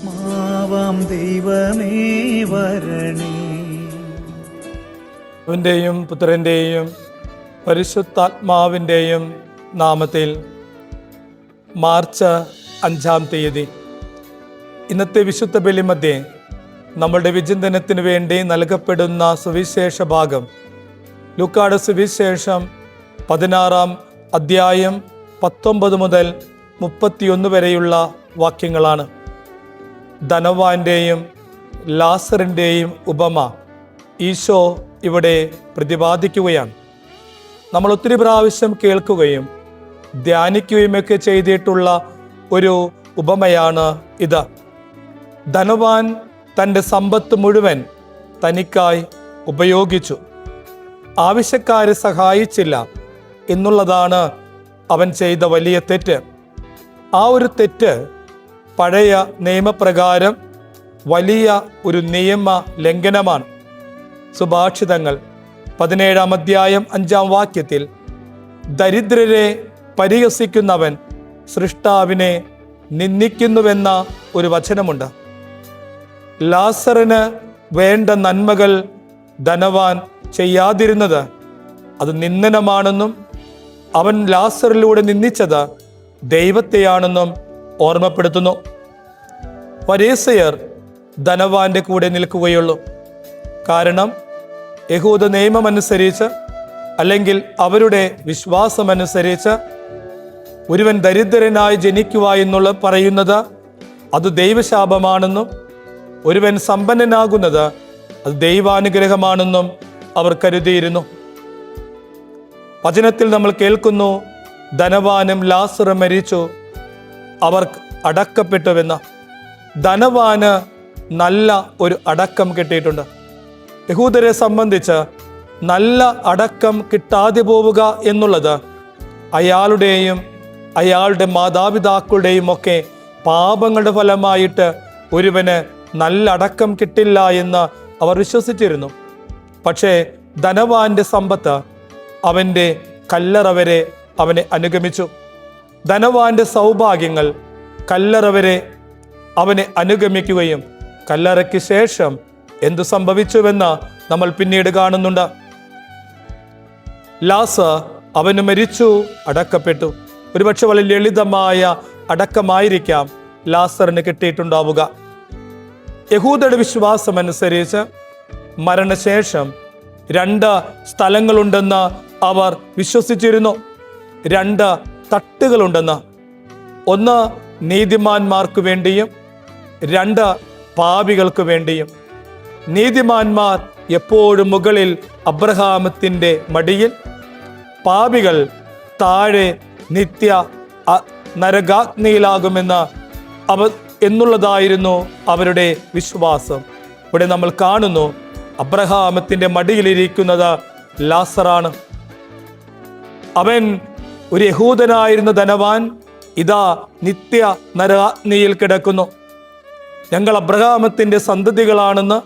മാവാം ദൈവമേ വരണേ. അവൻ്റെയും പുത്രൻ്റെയും പരിശുദ്ധാത്മാവിൻ്റെയും നാമത്തിൽ മാർച്ച് 5-ാം തീയതി ഇന്നത്തെ വിശുദ്ധ ബലിമധ്യേ നമ്മളുടെ വിചിന്തനത്തിന് വേണ്ടി നൽകപ്പെടുന്ന സുവിശേഷ ഭാഗം ലൂക്കായുടെ സുവിശേഷം 16-ാം അധ്യായം 19 മുതൽ 31 വരെയുള്ള വാക്യങ്ങളാണ്. ധനവാന്റെയും ലാസറിൻ്റെയും ഉപമ ഈശോ ഇവിടെ പ്രതിപാദിക്കുകയാണ്. നമ്മൾ ഒത്തിരി പ്രാവശ്യം കേൾക്കുകയും ധ്യാനിക്കുകയുമൊക്കെ ചെയ്തിട്ടുള്ള ഒരു ഉപമയാണ് ഇത്. ധനവാൻ തൻ്റെ സമ്പത്ത് മുഴുവൻ തനിക്കായി ഉപയോഗിച്ചു, ആവശ്യക്കാരെ സഹായിച്ചില്ല എന്നുള്ളതാണ് അവൻ ചെയ്ത വലിയ തെറ്റ്. ആ ഒരു തെറ്റ് പഴയ നിയമപ്രകാരം വലിയ ഒരു നിയമ ലംഘനമാണ്. സുഭാഷിതങ്ങൾ 17-ാം അധ്യായം 5-ാം വാക്യത്തിൽ ദരിദ്രരെ പരിഹസിക്കുന്നവൻ സൃഷ്ടാവിനെ നിന്ദിക്കുന്നുവെന്ന ഒരു വചനമുണ്ട്. ലാസറിന് വേണ്ട നന്മകൾ ധനവാൻ ചെയ്യാതിരുന്നത് അത് നിന്ദനമാണെന്നും അവൻ ലാസറിലൂടെ നിന്ദിച്ചത് ദൈവത്തെയാണെന്നും ഓർമ്മപ്പെടുത്തുന്നു. ഫരീസയർ ധനവാന്റെ കൂടെ നിൽക്കുകയുള്ളൂ. കാരണം യഹൂദ നിയമമനുസരിച്ച് അല്ലെങ്കിൽ അവരുടെ വിശ്വാസമനുസരിച്ച് ഒരുവൻ ദരിദ്രനായി ജനിക്കുക എന്നുള്ള പറയുന്നത് അത് ദൈവശാപമാണെന്നും ഒരുവൻ സമ്പന്നനാകുന്നത് അത് ദൈവാനുഗ്രഹമാണെന്നും അവർ കരുതിയിരുന്നു. വചനത്തിൽ നമ്മൾ കേൾക്കുന്നു, ധനവാനും ലാസറും മരിച്ചു, അവർ അടക്കപ്പെട്ടുവെന്ന്. ധനവാന് നല്ല ഒരു അടക്കം കിട്ടിയിട്ടുണ്ട്. യഹൂദരെ സംബന്ധിച്ച് നല്ല അടക്കം കിട്ടാതെ പോവുക എന്നുള്ളത് അയാളുടെയും അയാളുടെ മാതാപിതാക്കളുടെയും ഒക്കെ പാപങ്ങളുടെ ഫലമായിട്ട് ഒരുവന് നല്ല അടക്കം കിട്ടില്ല എന്ന് അവർ വിശ്വസിച്ചിരുന്നു. പക്ഷേ ധനവാന്റെ സമ്പത്ത് അവൻ്റെ കല്ലറ വരെ അവനെ അനുഗമിച്ചു. ധനവാന്റെ സൗഭാഗ്യങ്ങൾ കല്ലറ വരെ അവനെ അനുഗമിക്കുകയും കല്ലറയ്ക്ക് ശേഷം എന്തു സംഭവിച്ചുവെന്ന് നമ്മൾ പിന്നീട് കാണുന്നുണ്ട്. ലാസർ അവന് മരിച്ചു, അടക്കപ്പെട്ടു. ഒരുപക്ഷെ വളരെ ലളിതമായ അടക്കമായിരിക്കാം ലാസറിന് കിട്ടിയിട്ടുണ്ടാവുക. യഹൂദരുടെ വിശ്വാസമനുസരിച്ച് മരണശേഷം 2 സ്ഥലങ്ങളുണ്ടെന്ന് അവർ വിശ്വസിച്ചിരുന്നു. 2 തട്ടുകളുണ്ടെന്ന്. ഒന്ന് നീതിമാന്മാർക്ക് വേണ്ടിയും 2 പാപികൾക്ക് വേണ്ടിയും. നീതിമാന്മാർ എപ്പോഴും മുകളിൽ അബ്രഹാമത്തിൻ്റെ മടിയിൽ, പാപികൾ താഴെ നിത്യ നരകാഗ്നിയിലാകുമെന്ന് എന്നുള്ളതായിരുന്നു അവരുടെ വിശ്വാസം. ഇവിടെ നമ്മൾ കാണുന്നു, അബ്രഹാമത്തിൻ്റെ മടിയിലിരിക്കുന്നത് ലാസറാണ്. അവൻ ഒരു യഹൂദനായിരുന്ന ധനവാൻ ഇതാ നിത്യ നരകാഗ്നിയിൽ കിടക്കുന്നു. ഞങ്ങൾ അബ്രഹാമത്തിൻ്റെ സന്തതികളാണെന്ന്,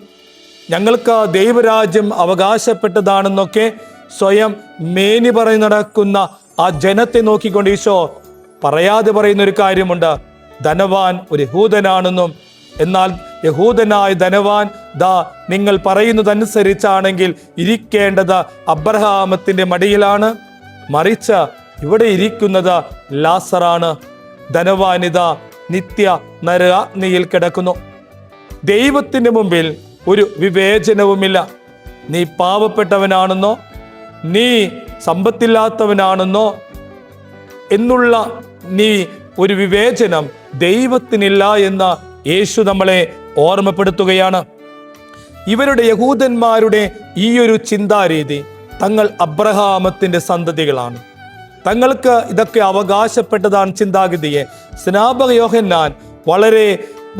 ഞങ്ങൾക്ക് ദൈവരാജ്യം അവകാശപ്പെട്ടതാണെന്നൊക്കെ സ്വയം മേനി പറഞ്ഞ് നടക്കുന്ന ആ ജനത്തെ നോക്കിക്കൊണ്ട് ഈശോ പറയാതെ പറയുന്ന ഒരു കാര്യമുണ്ട്. ധനവാൻ ഒരു യഹൂദനാണെന്നും, എന്നാൽ യഹൂദനായ ധനവാൻ ദാ നിങ്ങൾ പറയുന്നതനുസരിച്ചാണെങ്കിൽ ഇരിക്കേണ്ടത് അബ്രഹാമത്തിൻ്റെ മടിയിലാണ്, മറിച്ച് ഇവിടെ ഇരിക്കുന്നത് ലാസറാണ്. ധനവാനിതാ നിത്യ നരകാഗ്നിയിൽ കിടക്കുന്നു. ദൈവത്തിൻ്റെ മുമ്പിൽ ഒരു വിവേചനവുമില്ല. നീ പാവപ്പെട്ടവനാണെന്നോ നീ സമ്പത്തില്ലാത്തവനാണെന്നോ എന്നുള്ള ഒരു വിവേചനം ദൈവത്തിനില്ല എന്ന് യേശു നമ്മളെ ഓർമ്മപ്പെടുത്തുകയാണ്. ഇവരുടെ യഹൂദന്മാരുടെ ഈ ഒരു ചിന്താരീതി, തങ്ങൾ അബ്രഹാമത്തിൻ്റെ സന്തതികളാണ്, തങ്ങൾക്ക് ഇതൊക്കെ അവകാശപ്പെട്ടതാണ് ചിന്താഗതിയെ സ്നാപക യോഹന്നാൻ വളരെ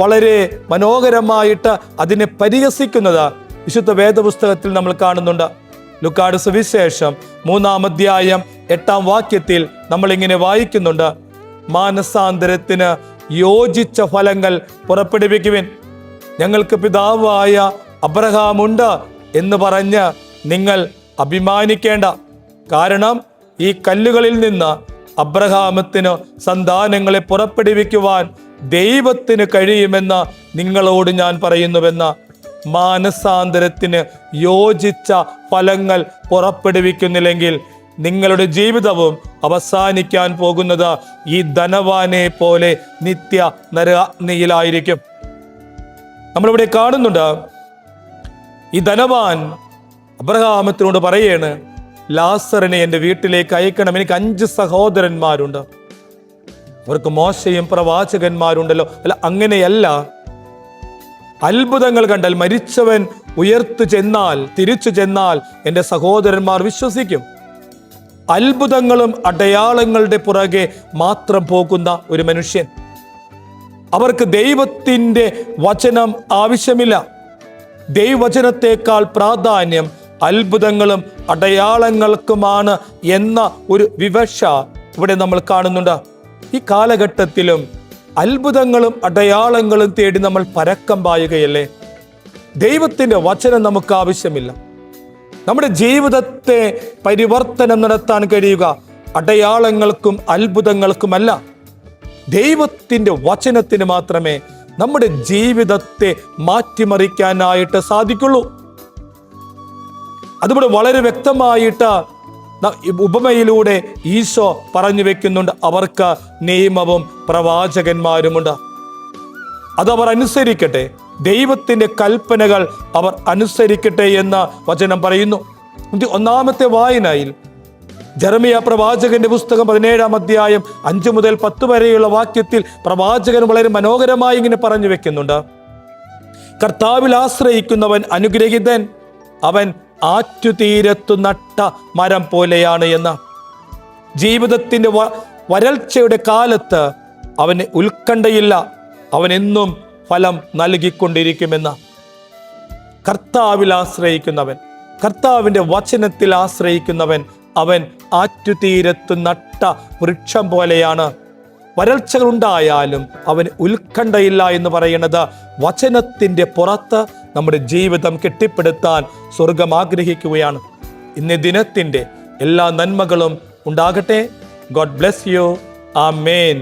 വളരെ മനോഹരമായിട്ട് അതിനെ പരിഹസിക്കുന്നത് വിശുദ്ധ വേദപുസ്തകത്തിൽ നമ്മൾ കാണുന്നുണ്ട്. ലൂക്കായുടെ സുവിശേഷം 3-ാം അധ്യായം 8-ാം വാക്യത്തിൽ നമ്മൾ ഇങ്ങനെ വായിക്കുന്നുണ്ട്, മാനസാന്തരത്തിന് യോജിച്ച ഫലങ്ങൾ പുറപ്പെടുവിക്കുവിൻ. ഞങ്ങൾക്ക് പിതാവായ അബ്രഹാമുണ്ട് എന്ന് പറഞ്ഞ് നിങ്ങൾ അഭിമാനിക്കേണ്ട. കാരണം ഈ കല്ലുകളിൽ നിന്ന് അബ്രഹാമത്തിന് സന്താനങ്ങളെ പുറപ്പെടുവിക്കുവാൻ ദൈവത്തിന് കഴിയുമെന്ന് നിങ്ങളോട് ഞാൻ പറയുന്നുവെന്ന്. മാനസാന്തരത്തിന് യോജിച്ച ഫലങ്ങൾ പുറപ്പെടുവിക്കുന്നില്ലെങ്കിൽ നിങ്ങളുടെ ജീവിതവും അവസാനിക്കാൻ പോകുന്നത് ഈ ധനവാനെ പോലെ നിത്യ നരകാഗ്നിയിലായിരിക്കും. നമ്മളിവിടെ കാണുന്നുണ്ട്, ഈ ധനവാൻ അബ്രഹാമത്തിനോട് പറയാണ്, ലാസറിനെ എൻ്റെ വീട്ടിലേക്ക് അയക്കണം, എനിക്ക് 5 സഹോദരന്മാരുണ്ട്, അവർക്ക് മോശയും പ്രവാചകന്മാരുണ്ടല്ലോ. അല്ല, അങ്ങനെയല്ല. അത്ഭുതങ്ങൾ കണ്ടാൽ, മരിച്ചവൻ തിരിച്ചു ചെന്നാൽ എൻ്റെ സഹോദരന്മാർ വിശ്വസിക്കും. അത്ഭുതങ്ങളും അടയാളങ്ങളുടെ പുറകെ മാത്രം പോകുന്ന ഒരു മനുഷ്യൻ, അവർക്ക് ദൈവത്തിൻ്റെ വചനം ആവശ്യമില്ല. ദൈവവചനത്തെക്കാൾ പ്രാധാന്യം അത്ഭുതങ്ങളും അടയാളങ്ങൾക്കുമാണ് എന്ന ഒരു വിവക്ഷ ഇവിടെ നമ്മൾ കാണുന്നുണ്ട്. ഈ കാലഘട്ടത്തിലും അത്ഭുതങ്ങളും അടയാളങ്ങളും തേടി നമ്മൾ പരക്കം പായുകയല്ലേ? ദൈവത്തിൻ്റെ വചനം നമുക്ക് ആവശ്യമില്ല. നമ്മുടെ ജീവിതത്തെ പരിവർത്തനം നടത്താൻ കഴിയുക അടയാളങ്ങൾക്കും അത്ഭുതങ്ങൾക്കുമല്ല, ദൈവത്തിൻ്റെ വചനത്തിന് മാത്രമേ നമ്മുടെ ജീവിതത്തെ മാറ്റിമറിക്കാനായിട്ട് സാധിക്കുള്ളൂ. അതുപോലെ വളരെ വ്യക്തമായിട്ട് ഉപമയിലൂടെ ഈശോ പറഞ്ഞു വെക്കുന്നുണ്ട്, അവർക്ക് നിയമവും പ്രവാചകന്മാരുമുണ്ട്, അതവർ അനുസരിക്കട്ടെ, ദൈവത്തിൻ്റെ കൽപ്പനകൾ അവർ അനുസരിക്കട്ടെ എന്ന് വചനം പറയുന്നു. ഒന്നാമത്തെ വായനയിൽ ജെറമിയ പ്രവാചകന്റെ പുസ്തകം 17-ാം അധ്യായം 5 മുതൽ 10 വരെയുള്ള വാക്യത്തിൽ പ്രവാചകൻ വളരെ മനോഹരമായി ഇങ്ങനെ പറഞ്ഞു വെക്കുന്നുണ്ട്, കർത്താവിൽ ആശ്രയിക്കുന്നവൻ അനുഗ്രഹീതൻ, അവൻ ആറ്റുതീരത്തു നട്ട മരം പോലെയാണ് എന്ന്. ജീവിതത്തിന്റെ വരൾച്ചയുടെ കാലത്ത് അവന് ഉത്കണ്ഠയില്ല, അവൻ എന്നും ഫലം നൽകിക്കൊണ്ടിരിക്കുമെന്ന്. കർത്താവിൽ ആശ്രയിക്കുന്നവൻ, കർത്താവിൻ്റെ വചനത്തിൽ ആശ്രയിക്കുന്നവൻ, അവൻ ആറ്റുതീരത്ത് നട്ട വൃക്ഷം പോലെയാണ്. വരൾച്ചകൾ ഉണ്ടായാലും അവന് ഉത്കണ്ഠയില്ല എന്ന് പറയുന്നത് വചനത്തിൻ്റെ പുറത്ത് നമ്മുടെ ജീവിതം കെട്ടിപ്പടുത്താൻ സ്വർഗം ആഗ്രഹിക്കുകയാണ്. ഇന്ന് ദിനത്തിൻ്റെ എല്ലാ നന്മകളും ഉണ്ടാകട്ടെ. God bless you. ആമേൻ.